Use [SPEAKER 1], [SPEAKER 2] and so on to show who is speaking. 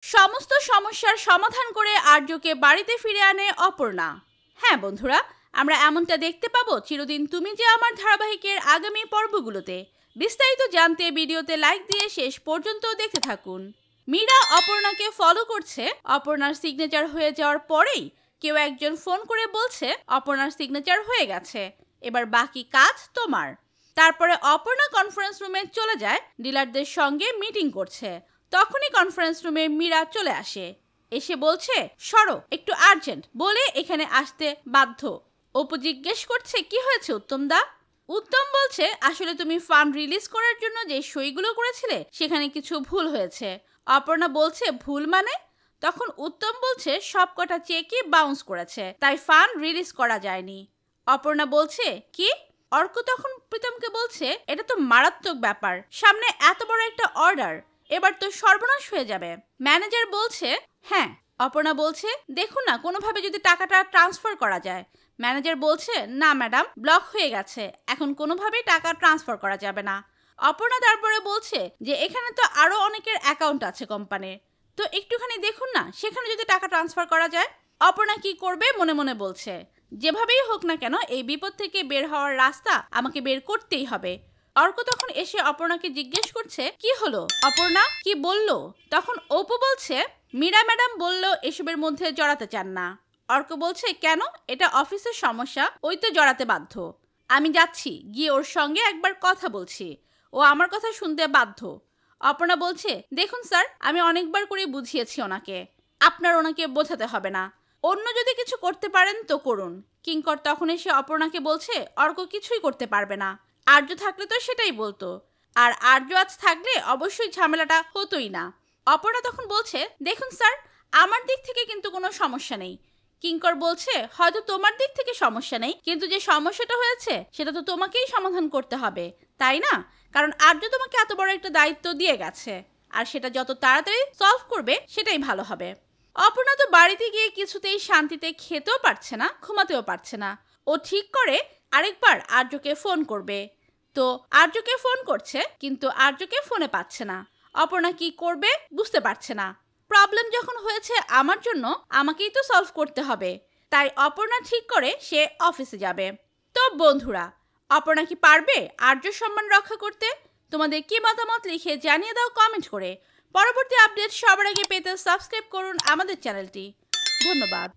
[SPEAKER 1] সমস্ত সমস্যার সমাধান করে আর্যকে বাড়িতে ফিরে আনে অপর্ণা। হ্যাঁ বন্ধুরা, আমরা এমনটা দেখতে পাবো চিরদিন তুমি যে আমার ধারাবাহিকের আগামী পর্বগুলোতে। বিস্তারিত জানতে ভিডিওতে লাইক দিয়ে শেষ পর্যন্ত দেখতে থাকুন। মীরা অপর্ণাকে ফলো করছে। অপর্ণার সিগনেচার হয়ে যাওয়ার পরেই কেউ একজন ফোন করে বলছে অপর্ণার সিগনেচার হয়ে গেছে, এবার বাকি কাজ তোমার। তারপরে অপর্ণা কনফারেন্স রুমে চলে যায়, ডিলারদের সঙ্গে মিটিং করছে। তখনই কনফারেন্স রুমে মীরা চলে আসে, এসে বলছে সরো, একটু আর্জেন্ট বলে এখানে আসতে বাধ্য। অপু জিজ্ঞেস করছে কি হয়েছে উত্তম দা। উত্তম বলছে আসলে তুমি ফান্ড রিলিজ করার জন্য যে সইগুলো করেছিলে সেখানে কিছু ভুল হয়েছে। অপর্ণা বলছে ভুল মানে? তখন উত্তম বলছে সবকটা চেকই বাউন্স করেছে, তাই ফান্ড রিলিজ করা যায়নি। অপর্ণা বলছে কি? অর্ক তখন প্রীতমকে বলছে এটা তো মারাত্মক ব্যাপার, সামনে এত বড় একটা অর্ডার, এবার তো সর্বনাশ হয়ে যাবে। ম্যানেজার বলছে হ্যাঁ। অপর্ণা বলছে দেখুন না কোনোভাবে যদি টাকাটা ট্রান্সফার করা যায়। ম্যানেজার বলছে না ম্যাডাম, ব্লক হয়ে গেছে, এখন কোনোভাবেই টাকা ট্রান্সফার করা যাবে না। অপর্ণা তারপরে বলছে যে এখানে তো আরো অনেকের অ্যাকাউন্ট আছে কোম্পানির, তো একটুখানি দেখুন না সেখানে যদি টাকা ট্রান্সফার করা যায়। অপর্ণা কি করবে মনে মনে বলছে যেভাবেই হোক না কেন এই বিপদ থেকে বের হওয়ার রাস্তা আমাকে বের করতেই হবে। অর্ক তখন এসে অপর্ণাকে জিজ্ঞেস করছে কি হলো অপর্ণা, কি বললো? তখন অপু বলছে মীরা ম্যাডাম বলল এসবের মধ্যে জড়াতে চান না। অর্ক বলছে কেন? এটা অফিসের সমস্যা, ওই তো জড়াতে বাধ্য। আমি যাচ্ছি, গিয়ে ওর সঙ্গে একবার কথা বলছি, ও আমার কথা শুনতে বাধ্য। অপর্ণা বলছে দেখুন স্যার, আমি অনেকবার করে বুঝিয়েছি ওনাকে, আপনার ওনাকে বোঝাতে হবে না, অন্য যদি কিছু করতে পারেন তো করুন। কিঙ্কর তখন এসে অপর্ণাকে বলছে অর্ক কিছুই করতে পারবে না, আর্য থাকলে তো সেটাই বলতো, আর আর্য আজ থাকলে অবশ্যই ঝামেলাটা হতোই না। অপর্ণা তখন বলছে দেখুন স্যার, আমার দিক থেকে কিন্তু কোনো সমস্যা নেই। কিঙ্কর বলছে হয়তো তোমার দিক থেকে সমস্যা নেই, কিন্তু যে সমস্যাটা হয়েছে সেটা তো তোমাকেই সমাধান করতে হবে, তাই না? কারণ আর্য তোমাকে এত বড় একটা দায়িত্ব দিয়ে গেছে, আর সেটা যত তাড়াতাড়ি সলভ করবে সেটাই ভালো হবে। অপর্ণা তো বাড়িতে গিয়ে কিছুতেই শান্তিতে খেতেও পারছে না, ঘুমাতেও পারছে না। ও ঠিক করে আরেকবার আর্যকে ফোন করবে, তো আর্যকে ফোন করছে কিন্তু আর্যকে ফোনে পাচ্ছে না। অপর্ণা কি করবে বুঝতে পারছে না। প্রবলেম যখন হয়েছে আমার জন্য, আমাকেই তো সলভ করতে হবে, তাই অপর্ণা ঠিক করে সে অফিসে যাবে। তো বন্ধুরা, অপর্ণা কি পারবে আর্য সম্মান রক্ষা করতে? তোমাদের কি মতামত লিখে জানিয়ে দাও কমেন্ট করে। পরবর্তী আপডেট সবার আগে পেতে সাবস্ক্রাইব করুন আমাদের চ্যানেলটি। ধন্যবাদ।